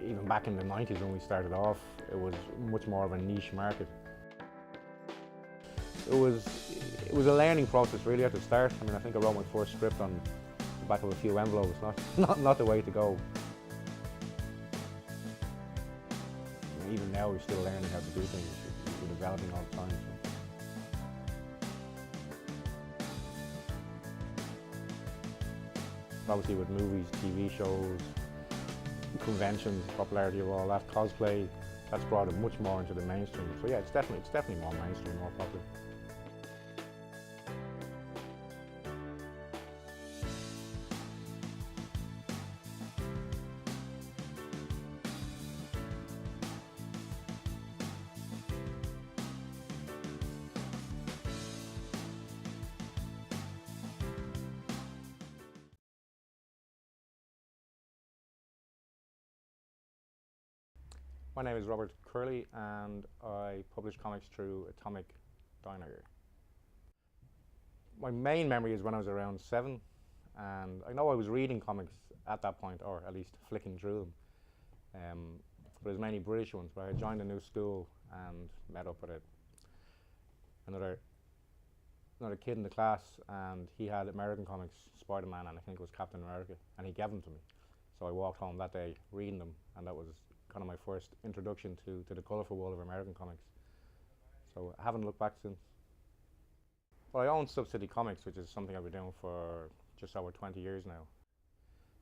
Even back in the 90s when we started off, it was much more of a niche market. It was, it was a learning process really at the start. I mean, I think I wrote my first script on the back of a few envelopes, not the way to go. I mean, even now we're still learning how to do things, we're developing all the time. So. Obviously with movies, TV shows, conventions, popularity of all that, cosplay, that's brought it much more into the mainstream. So yeah, it's definitely more mainstream, more popular. My name is Robert Curley and I publish comics through Atomic Diner. My main memory is when I was around 7, and I know I was reading comics at that point, or at least flicking through them. But it was mainly British ones. But I joined a new school and met up with another another kid in the class, and he had American comics, Spider-Man, and I think it was Captain America, and he gave them to me. So I walked home that day reading them, and that was kind of my first introduction to the colourful world of American comics. So I haven't looked back since. Well, I own Subsidy Comics, which is something I've been doing for just over 20 years now.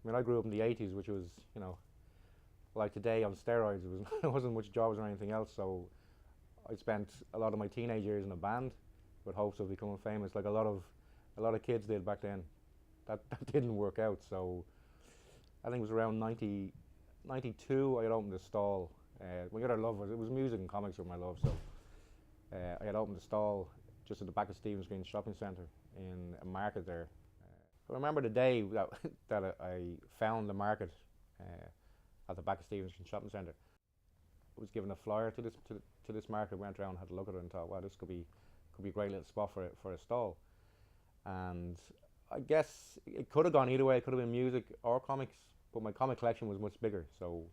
I mean, I grew up in the 80s, which was, like today on steroids. There wasn't much jobs or anything else, so I spent a lot of my teenage years in a band with hopes of becoming famous, like a lot of kids did back then. That didn't work out, so I think it was around 92 I had opened a stall. My other love was, it was music and comics were my love, so I had opened a stall just at the back of Stephen's Green Shopping Centre in a market there. I remember the day that I found the market at the back of Stephen's Green Shopping Centre. I was given a flyer to this market, went around, had a look at it, and thought, wow, this could be a great little spot for a stall. And I guess it could have gone either way. It could have been music or comics, but my comic collection was much bigger, so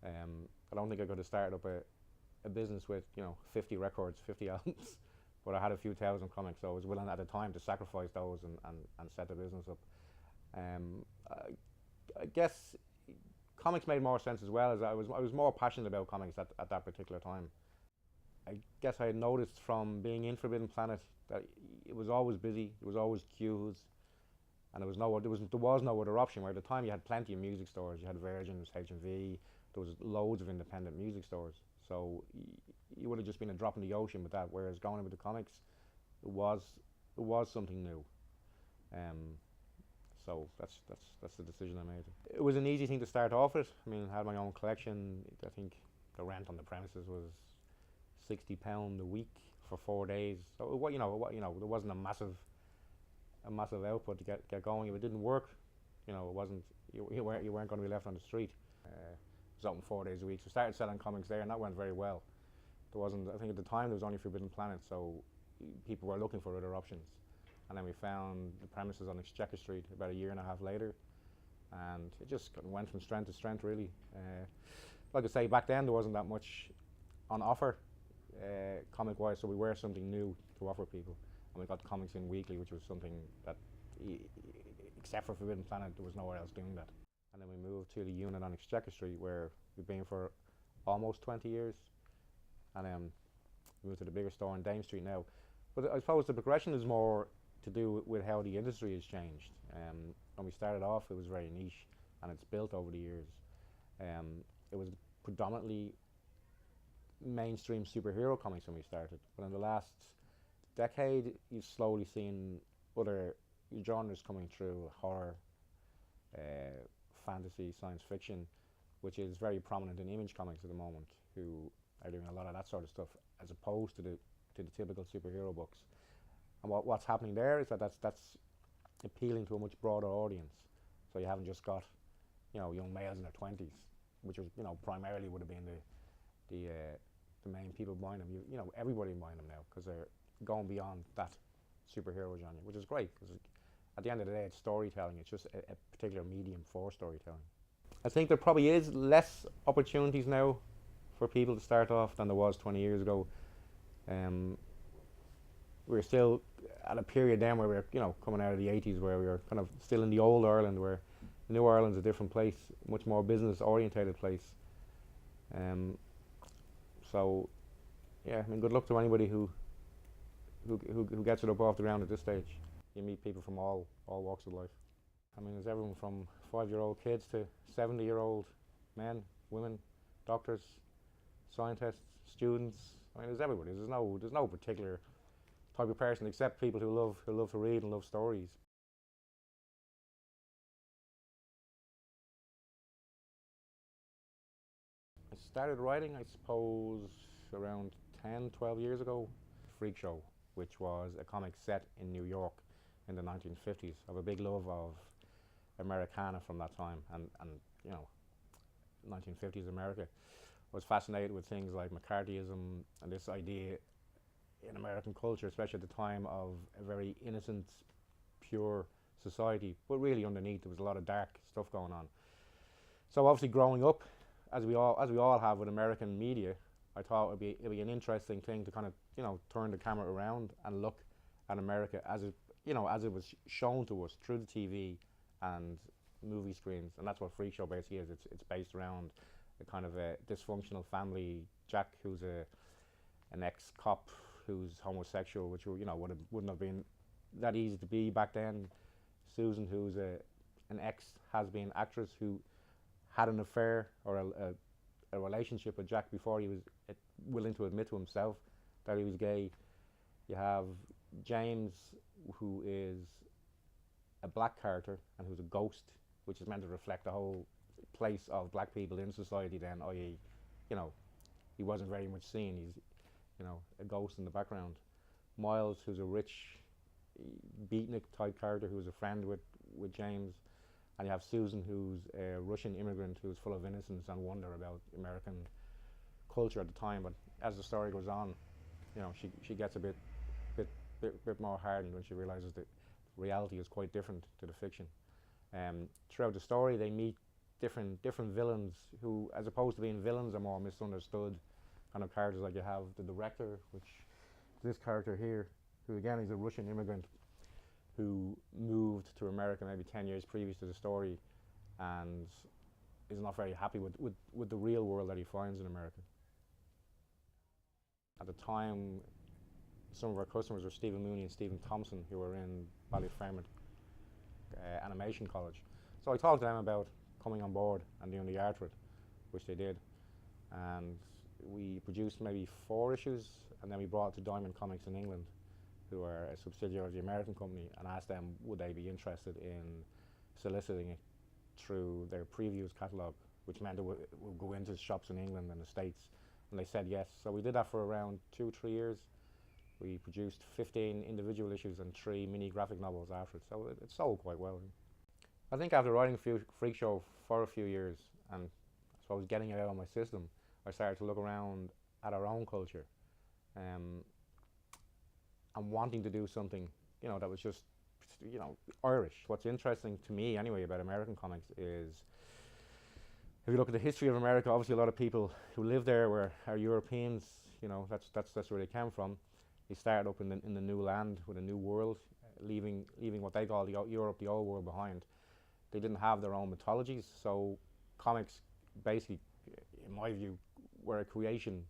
I don't think I could have started up a business with 50 records, 50 albums. But I had a few thousand comics, so I was willing at the time to sacrifice those and set the business up. I guess comics made more sense as well, as I was more passionate about comics at that particular time. I guess I had noticed from being in Forbidden Planet that it was always busy, there was always queues, and there was no other option. Where at the time you had plenty of music stores, you had Virgin's, H&V, there was loads of independent music stores. So you would have just been a drop in the ocean with that. Whereas going with the comics, it was something new. Um, so that's the decision I made. It was an easy thing to start off with. I mean, I had my own collection. I think the rent on the premises was £60 a week for 4 days. So there wasn't a massive output to get going. If it didn't work, it wasn't you weren't going to be left on the street. It was open 4 days a week. So started selling comics there, and that went very well. There wasn't. I think at the time there was only Forbidden Planet, so people were looking for other options. And then we found the premises on Exchequer Street about a year and a half later, and it just went from strength to strength really. Like I say, back then there wasn't that much on offer comic wise, so we were something new to offer people, and we got the comics in weekly, which was something that except for Forbidden Planet there was nowhere else doing that. And then we moved to the unit on Exchequer Street where we've been for almost 20 years, and moved to the bigger store on Dame Street now. But I suppose the progression is more to do with how the industry has changed. When we started off, it was very niche, and it's built over the years. It was predominantly mainstream superhero comics when we started, but in the last decade, you've slowly seen other genres coming through: horror, fantasy, science fiction, which is very prominent in Image Comics at the moment, who are doing a lot of that sort of stuff as opposed to the typical superhero books. And what's happening there is that's appealing to a much broader audience. So you haven't just got young males in their 20s, which was primarily would have been the main people buying them. Everybody buying them now because they're going beyond that superhero genre, which is great because at the end of the day, it's storytelling. It's just a particular medium for storytelling. I think there probably is less opportunities now for people to start off than there was 20 years ago. Um, we're still at a period then where we're, coming out of the 80s, where we were kind of still in the old Ireland, where New Ireland's a different place, much more business orientated place. Um, so yeah, I mean, good luck to anybody who gets it up off the ground at this stage. You meet people from all walks of life. I mean, there's everyone from 5-year-old kids to 70-year-old men, women, doctors, scientists, students. I mean, there's everybody. There's no particular type of person except people who love to read and love stories. I started writing, I suppose, around 10, 12 years ago. Freak Show, which was a comic set in New York in the 1950s. I have a big love of Americana from that time, and you know, 1950s America. I was fascinated with things like McCarthyism and this idea in American culture, especially at the time, of a very innocent, pure society, but really underneath there was a lot of dark stuff going on. So obviously, growing up, as we all have with American media, I thought it'd be an interesting thing to kind of turn the camera around and look at America as it was shown to us through the TV and movie screens, and that's what Freak Show basically is. It's based around a kind of a dysfunctional family. Jack, who's an ex cop who's homosexual, which wouldn't have been that easy to be back then. Susan, who's an ex has been actress who had an affair or a relationship with Jack before he was willing to admit to himself that he was gay. You have James, who is a black character and who's a ghost, which is meant to reflect the whole place of black people in society then, i.e., you know, he wasn't very much seen. He's, a ghost in the background. Miles, who's a rich beatnik type character who's a friend with James. And you have Susan, who's a Russian immigrant who's full of innocence and wonder about American culture at the time. But as the story goes on, she gets a bit more hardened when she realizes that reality is quite different to the fiction. Throughout the story, they meet different villains who, as opposed to being villains, are more misunderstood kind of characters. Like you have the director, which is this character here, who again is a Russian immigrant who moved to America maybe 10 years previous to the story and is not very happy with the real world that he finds in America. At the time, some of our customers were Stephen Mooney and Stephen Thompson, who were in Ballyfermot Animation College. So I talked to them about coming on board and doing the art for it, which they did. And we produced maybe 4 issues, and then we brought it to Diamond Comics in England, who are a subsidiary of the American company, and asked them would they be interested in soliciting it through their previews catalogue, which meant it would go into shops in England and the States. And they said yes. So we did that for around 2-3 years. We produced 15 individual issues and 3 mini graphic novels after it. So it sold quite well. I think after writing Freak Show for a few years, and I suppose getting it out of my system, I started to look around at our own culture. And wanting to do something, that was just, Irish. What's interesting to me, anyway, about American comics is, if you look at the history of America, obviously a lot of people who live there are Europeans. That's where they came from. They started up in the new land with a new world, leaving what they call Europe, the old world, behind. They didn't have their own mythologies, so comics, basically, in my view, were a creation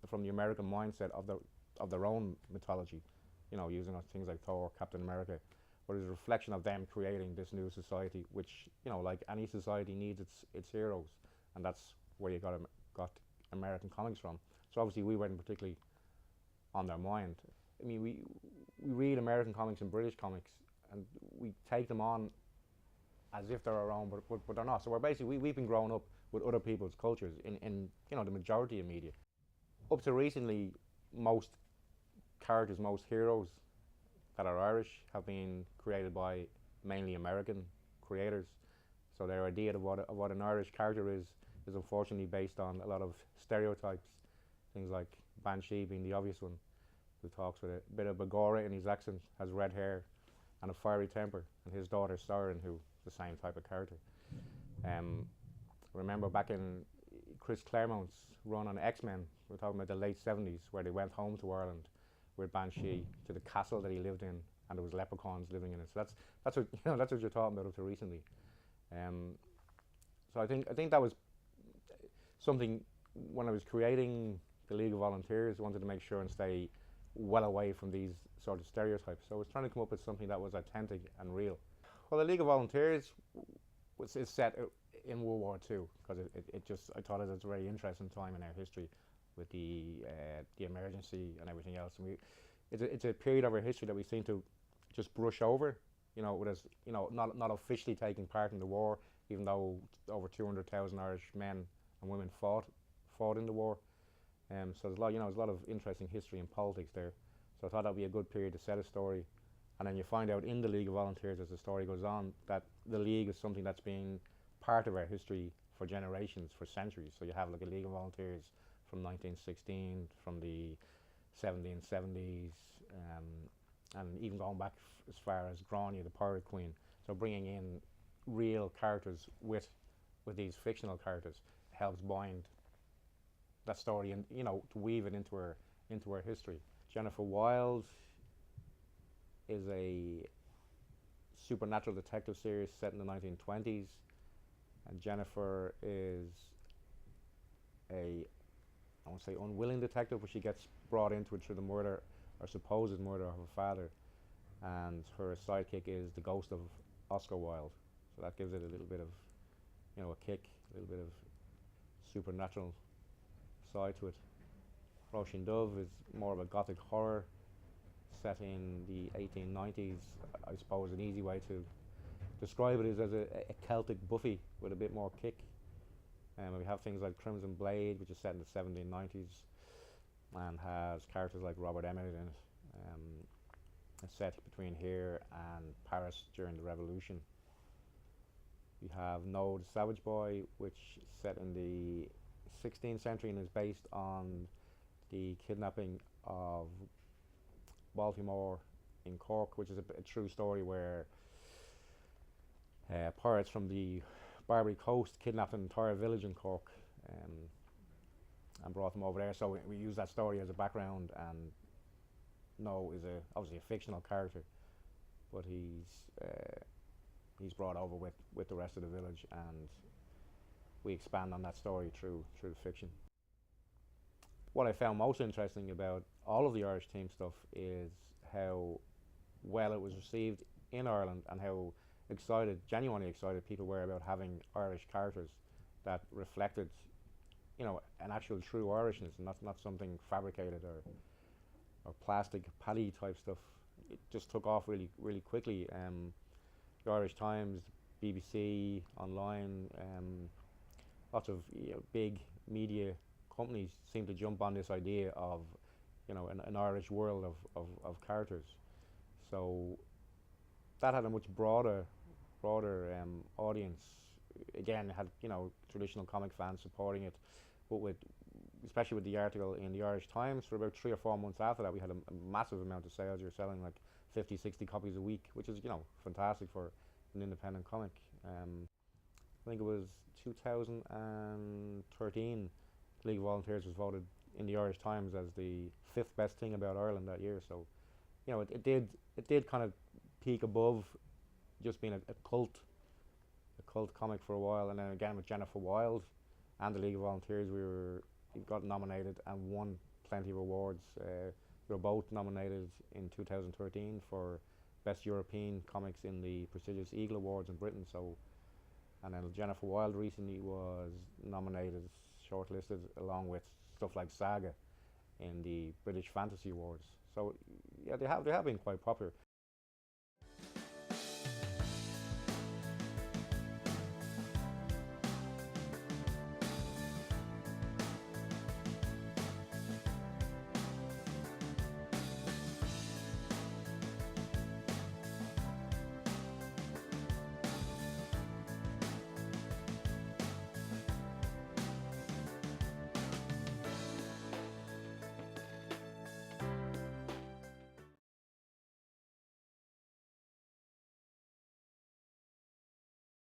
from the American mindset of their own mythology. Using things like Thor, Captain America, but it's a reflection of them creating this new society, which, like any society, needs its heroes, and that's where you got American comics from. So obviously we weren't particularly on their mind. I mean, we read American comics and British comics, and we take them on as if they're our own, but they're not. So we've been growing up with other people's cultures in the majority of media. Up to recently, most heroes that are Irish have been created by mainly American creators. So their idea of what an Irish character is unfortunately based on a lot of stereotypes. Things like Banshee being the obvious one, who talks with a bit of Bagora in his accent, has red hair and a fiery temper, and his daughter Siren, who's the same type of character. remember back in Chris Claremont's run on X-Men, we're talking about the late 70s, where they went home to Ireland with Banshee to the castle that he lived in, and there was leprechauns living in it. So that's what that's what you're talking about up to recently. Um, so I think that was something when I was creating the League of Volunteers. I wanted to make sure and stay well away from these sort of stereotypes. So I was trying to come up with something that was authentic and real. Well, the League of Volunteers is set in World War II because it just I thought it was a very interesting time in our history with the emergency and everything else. And it's a period of our history that we seem to just brush over. With us, not officially taking part in the war, even though over 200,000 Irish men and women fought in the war. So there's a lot of interesting history and politics there. So I thought that'd be a good period to set a story. And then you find out in the League of Volunteers as the story goes on that the League is something that's been part of our history for generations, for centuries. So you have like a League of Volunteers from 1916, from the 1770s, and even going back as far as Grania, the Pirate Queen. So bringing in real characters with these fictional characters helps bind that story and to weave it into our history. Jennifer Wilde is a supernatural detective series set in the 1920s, and Jennifer is I won't say unwilling detective, but she gets brought into it through the murder or supposed murder of her father, and her sidekick is the ghost of Oscar Wilde. So that gives it a little bit of a kick, a little bit of supernatural side to it. Roisin Dove is more of a gothic horror set in the 1890s. I suppose an easy way to describe it is as a Celtic Buffy with a bit more kick. We have things like Crimson Blade, which is set in the 1790s and has characters like Robert Emmet in it. It's set between here and Paris during the Revolution. We have Noah the Savage Boy, which is set in the 16th century and is based on the kidnapping of Baltimore in Cork, which is a true story where pirates from the Barbary Coast kidnapped an entire village in Cork and brought them over there. So we use that story as a background, and Noah is obviously a fictional character, but he's brought over with the rest of the village, and we expand on that story through the fiction. What I found most interesting about all of the Irish team stuff is how well it was received in Ireland and how genuinely excited people were about having Irish characters that reflected, an actual true Irishness and not something fabricated or plastic paddy type stuff. It just took off really, really quickly. The Irish Times, BBC, online, lots of big media companies seem to jump on this idea of, an Irish world of characters. So that had a much broader audience. Again, it had traditional comic fans supporting it, but especially with the article in the Irish Times, for about 3 or 4 months after that, we had a massive amount of sales. You're selling like 50, 60 copies a week, which is fantastic for an independent comic. I think it was 2013. League of Volunteers was voted in the Irish Times as the 5th best thing about Ireland that year. So, it did kind of peak above just being a cult comic for a while, and then again with Jennifer Wilde and the League of Volunteers, we got nominated and won plenty of awards. We were both nominated in 2013 for Best European Comics in the prestigious Eagle Awards in Britain. So, and then Jennifer Wilde recently was nominated, shortlisted, along with stuff like Saga in the British Fantasy Awards. So yeah, they have been quite popular.